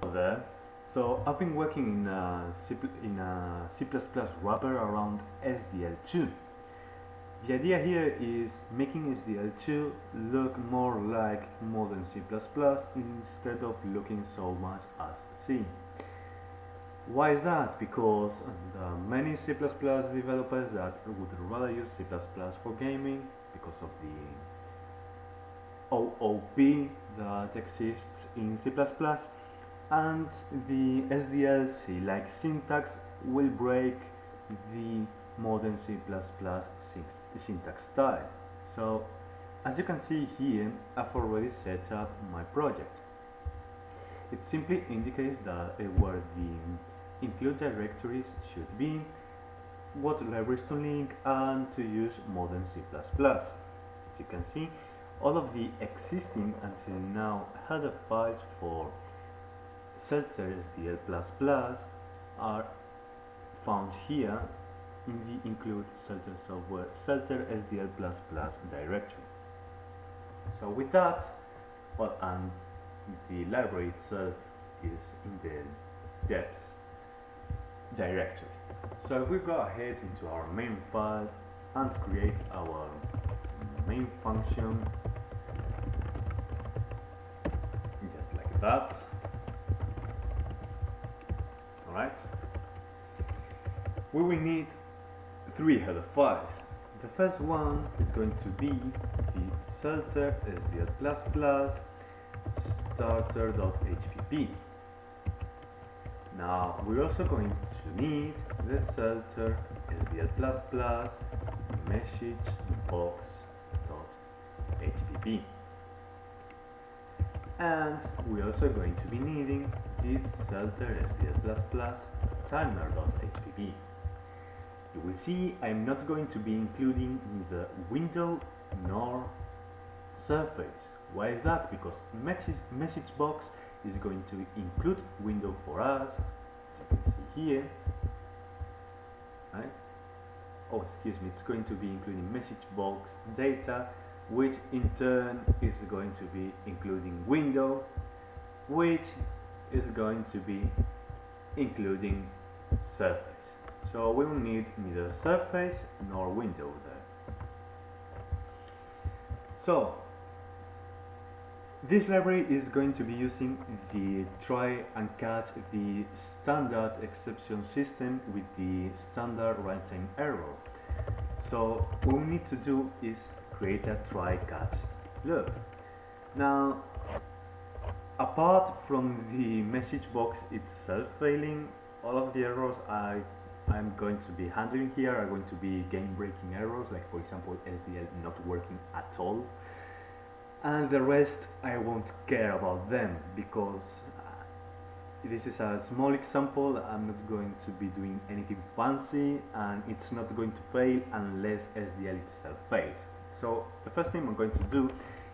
Hello there. So I've been working in a C++ wrapper around SDL2. The idea here is making SDL2 look more like modern C++ instead of looking so much as C. Why is that? Because there are many C++ developers that would rather use C++ for gaming because of the OOP that exists in C++, and the SDL-C-like syntax will break the modern C++ syntax style. So, as you can see here, I've already set up my project. It simply indicates that where the include directories should be, what libraries to link, and to use modern C++. As you can see, all of the existing until now header files for CeltreSDL++ are found here in the include Celtre software CeltreSDL++ directory. So with that, well, and the library itself is in the depths directory. So if we go ahead into our main file and create our main function, just like that. Alright, we will need three header files. The first one is going to be the CeltreSDL++ starter.hpp. Now we're also going to need the CeltreSDL++ message box.hpp, and we're also going to be needing the CeltreSDL++ timer.hpp. You will see I'm not going to be including neither window nor surface. Why is that? Because message box is going to include window for us, as you can see here, right? Oh, excuse me, it's going to be including message box data, which in turn is going to be including window, which is going to be including surface. So we will need neither surface nor window there. So this library is going to be using the try and catch the standard exception system with the standard runtime error. So what we need to do is create a try catch loop. Now, apart from the message box itself failing, all of the errors I'm going to be handling here are going to be game-breaking errors, like for example SDL not working at all. And the rest I won't care about them because this is a small example. I'm not going to be doing anything fancy, and it's not going to fail unless SDL itself fails. So the first thing I'm going to do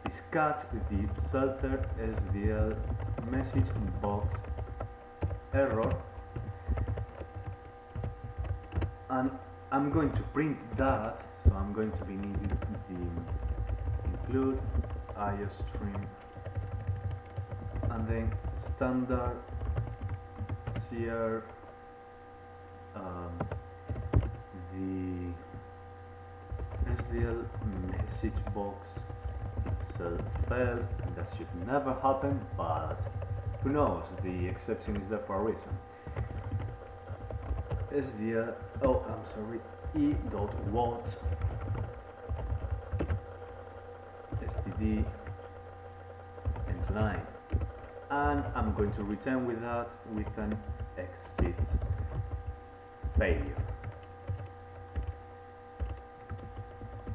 is catch the CeltreSDL message box error, and I'm going to print that. So I'm going to be needing the include iostream and then standard here the SDL message box itself failed, and that should never happen, but who knows, the exception is there for a reason. SDL, oh I'm sorry, e.what std end line, and I'm going to return with that with an exit failure.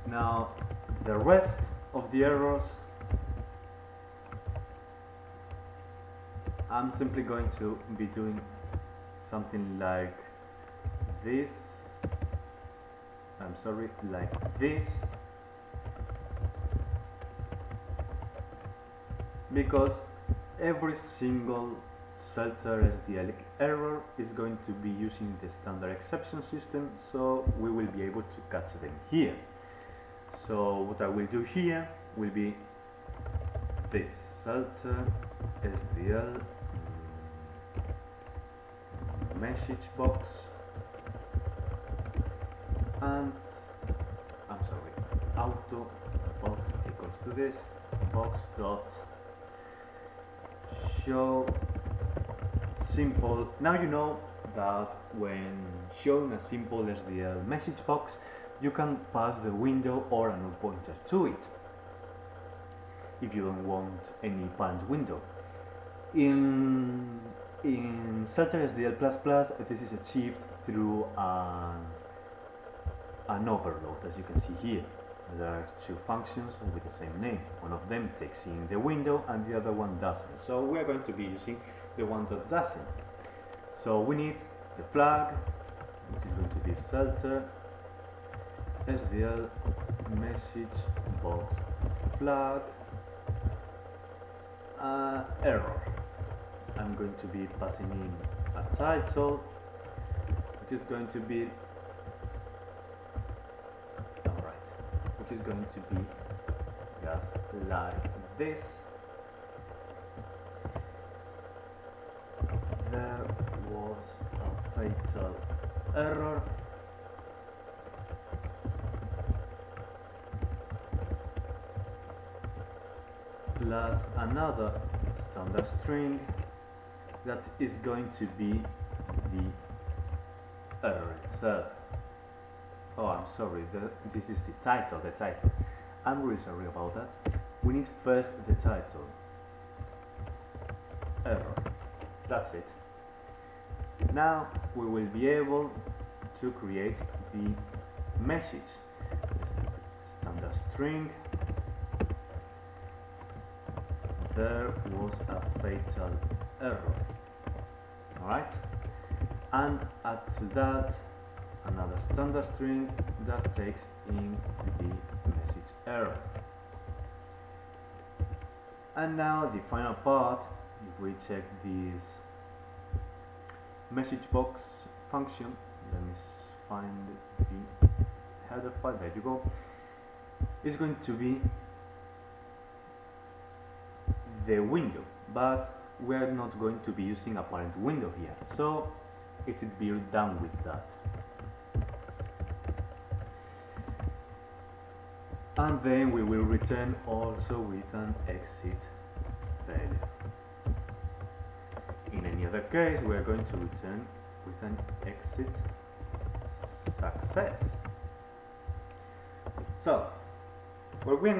Now the rest of the errors I'm simply going to be doing something like this, I'm sorry, like this, because every single CeltreSDL error is going to be using the standard exception system, so we will be able to catch them here. So what I will do here will be this CeltreSDL message box, and I'm sorry, auto box equals to this box dot show simple. Now you know that when showing a simple SDL message box, you can pass the window or a null pointer to it if you don't want any parent window. In CeltreSDL++, this is achieved through an overload, as you can see here. There are two functions with the same name. One of them takes in the window and the other one doesn't. So we are going to be using the one that doesn't. So we need the flag, which is going to be Celtre SDL message box flag error. I'm going to be passing in a title, which is going to be which is going to be just like this. There was a fatal error. Plus another standard string that is going to be the error itself. Oh, I'm sorry, this is the title, I'm really sorry about that. We need first the title. Error. That's it. Now we will be able to create the message. Standard string. There was a fatal error. Alright? And add to that another standard string that takes in the message error. And now the final part, if we check this message box function, let me find the header file, there you go, is going to be the window, but we are not going to be using a parent window here, so it will be done with that. And then we will return also with an exit value. In any other case, we are going to return with an exit success. So, what we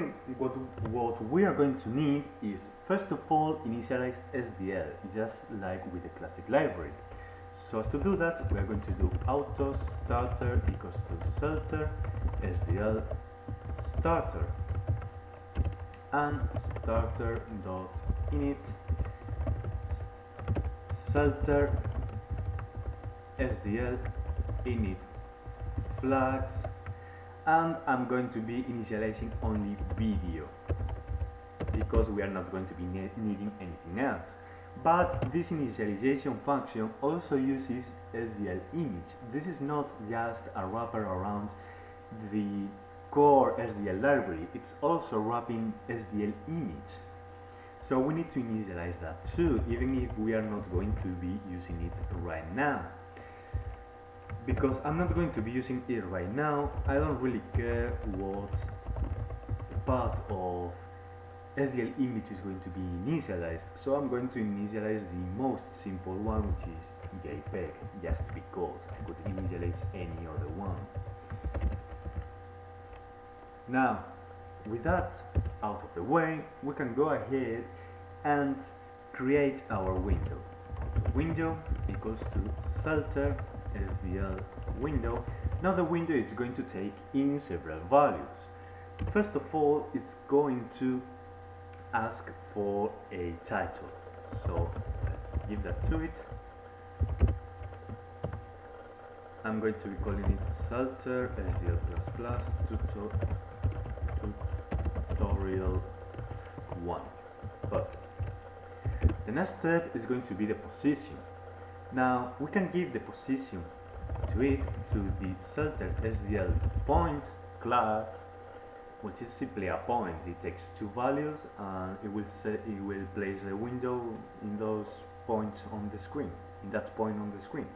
are going to need is, first of all, initialize SDL, just like with the classic library. So to do that, we are going to do auto starter equals to Celtre SDL starter and starter.init Celtre SDL init flags, and I'm going to be initializing only video because we are not going to be needing anything else. But this initialization function also uses SDL image. This is not just a wrapper around the core SDL library, it's also wrapping SDL image. So we need to initialize that too, even if we are not going to be using it right now. Because I'm not going to be using it right now, I don't really care what part of SDL image is going to be initialized, so I'm going to initialize the most simple one, which is JPEG, just because I could initialize any other one. Now, with that out of the way, we can go ahead and create our window. Window equals to Celtre SDL window. Now the window is going to take in several values. First of all, it's going to ask for a title. So let's give that to it. I'm going to be calling it Celtre SDL++ tutorial 1. Perfect. The next step is going to be the position. Now we can give the position to it through the CeltreSDL point class, which is simply a point. It takes two values and it will place the window in those points on the screen, in that point on the screen.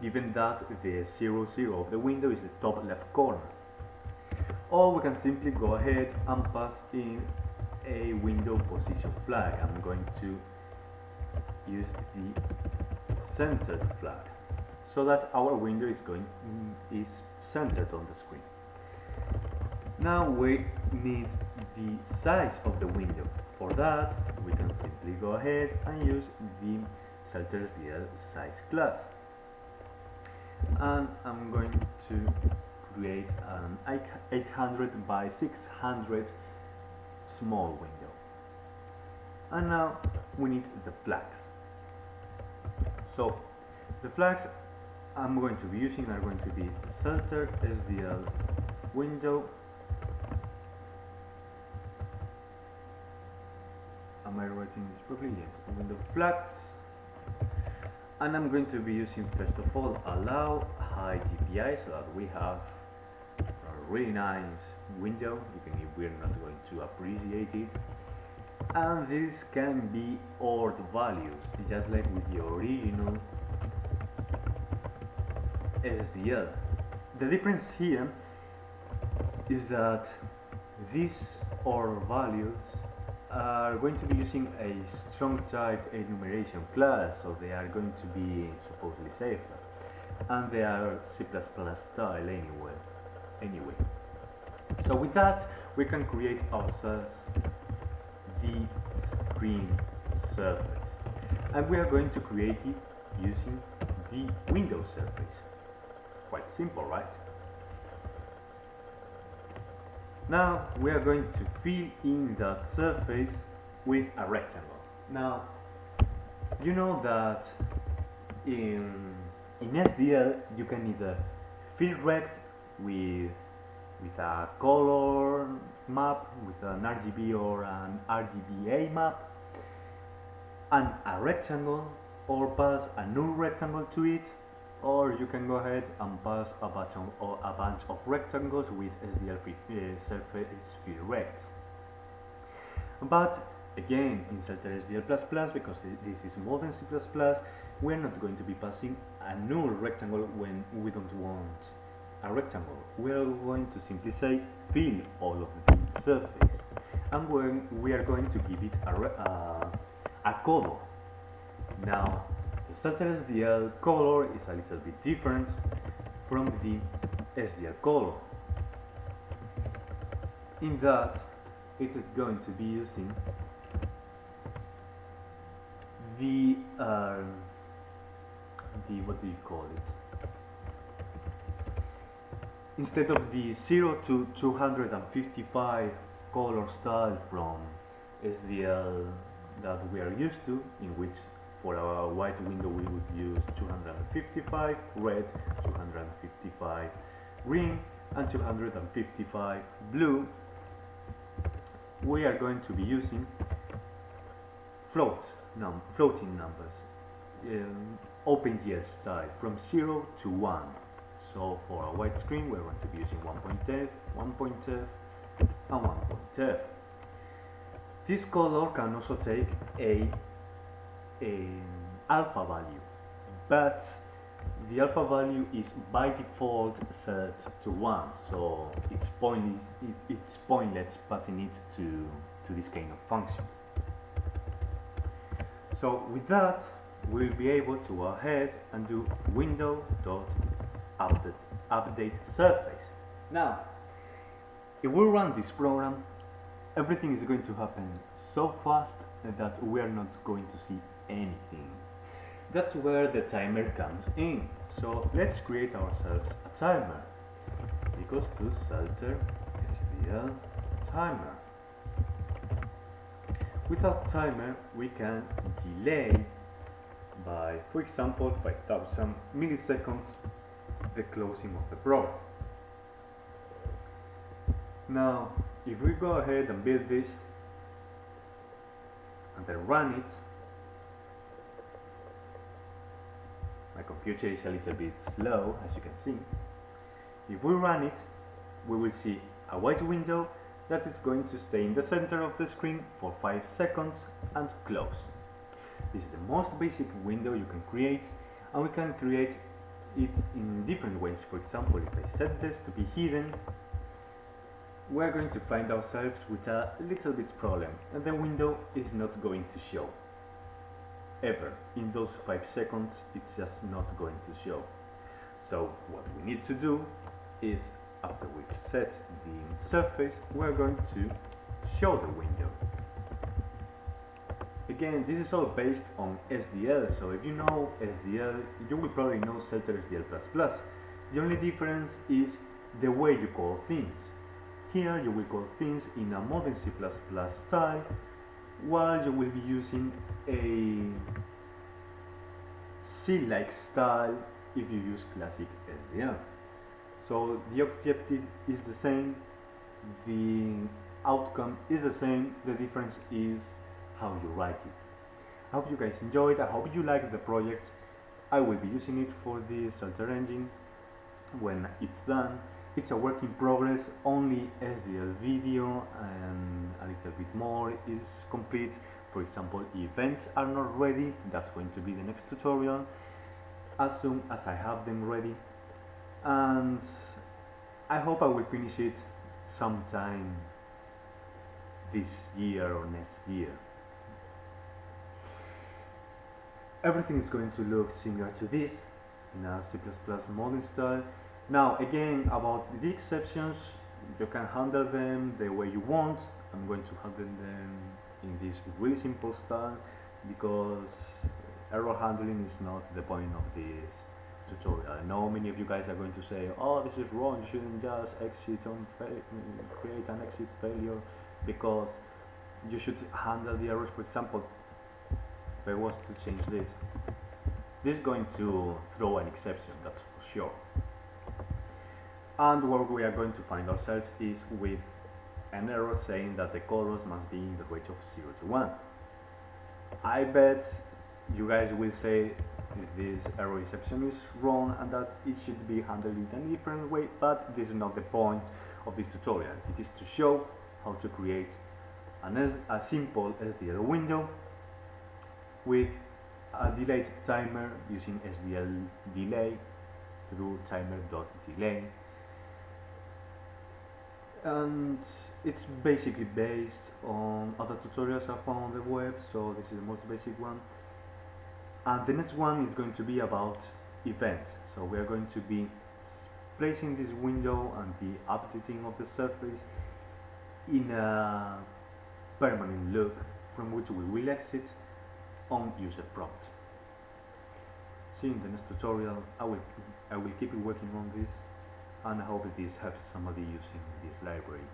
given that the 00 of the window is the top left corner. Or we can simply go ahead and pass in a window position flag. I'm going to use the centered flag so that our window is centered on the screen. Now we need the size of the window. For that, we can simply go ahead and use the CeltreSDL size class. And I'm going to create an 800 by 600 small window. And now we need the flags. So the flags I'm going to be using are going to be CeltreSDL window. Am I writing this properly? Yes. Window flags. And I'm going to be using, first of all, allow high DPI so that we have a really nice window, even if we're not going to appreciate it. And this can be odd values, just like with the original SDL. The difference here is that these odd values are going to be using a strong type enumeration class, so they are going to be supposedly safer, and they are C++ style anyway. So with that, we can create ourselves the screen surface, and we are going to create it using the window surface. Quite simple, right? Now we are going to fill in that surface with a rectangle. Now you know that in SDL you can either fill rect with a color map, with an RGB or an RGBA map, and a rectangle, or pass a null rectangle to it, or you can go ahead and pass a bunch of rectangles with SDL surface fill rect. But again, in CeltreSDL++, because this is more than C++, we're not going to be passing a null rectangle when we don't want a rectangle. We're going to simply say fill all of the surface, and we are going to give it a color. Now the CeltreSDL color is a little bit different from the SDL color, in that it is going to be using the what do you call it? Instead of the 0 to 255 color style from SDL that we are used to, in which for our white window we would use 255 red, 255 green, and 255 blue, we are going to be using floating numbers, OpenGL style, from 0 to 1. So for a white screen we're going to be using 1.f, 1.f, and 1.f. This color can also take a alpha value, but the alpha value is by default set to 1, so it's pointless passing it to this kind of function. So with that, we'll be able to go ahead and do window.update surface. Now, if we run this program, everything is going to happen so fast that we are not going to see anything. That's where the timer comes in. So let's create ourselves a timer. Equals to CeltreSDL timer. Without timer, we can delay by, for example, 5000 milliseconds the closing of the program. Now, if we go ahead and build this and then run it, my computer is a little bit slow, as you can see. If we run it, we will see a white window that is going to stay in the center of the screen for 5 seconds and close. This is the most basic window you can create, and we can create it in different ways. For example, if I set this to be hidden, we're going to find ourselves with a little bit problem, and the window is not going to show. Ever. In those 5 seconds, it's just not going to show. So what we need to do is, after we've set the surface, we're going to show the window. Again, this is all based on SDL, so if you know SDL, you will probably know CeltreSDL++. The only difference is the way you call things. Here you will call things in a modern C++ style, while you will be using a C-like style if you use classic SDL. So the objective is the same, the outcome is the same, the difference is how you write it. I hope you guys enjoyed, I hope you liked the project. I will be using it for the Celtre engine when it's done. It's a work in progress, only SDL video and a little bit more is complete. For example, events are not ready, that's going to be the next tutorial as soon as I have them ready, and I hope I will finish it sometime this year or next year. Everything is going to look similar to this in a C++ modern style. Now again, about the exceptions, you can handle them the way you want. I'm going to handle them in this really simple style because error handling is not the point of this tutorial. I know many of you guys are going to say, oh, this is wrong, you shouldn't just create an exit failure, because you should handle the errors. For example, if I was to change this is going to throw an exception, that's for sure. And where we are going to find ourselves is with an error saying that the colors must be in the range of 0 to 1. I bet you guys will say this error exception is wrong and that it should be handled in a different way, but this is not the point of this tutorial. It is to show how to create a simple SDL window with a delayed timer using SDL delay through timer.delay. And it's basically based on other tutorials I found on the web, so this is the most basic one. And the next one is going to be about events. So we are going to be placing this window and the updating of the surface in a permanent loop from which we will exit on user prompt. See you in the next tutorial. I will keep working on this, and I hope this helps somebody using this library.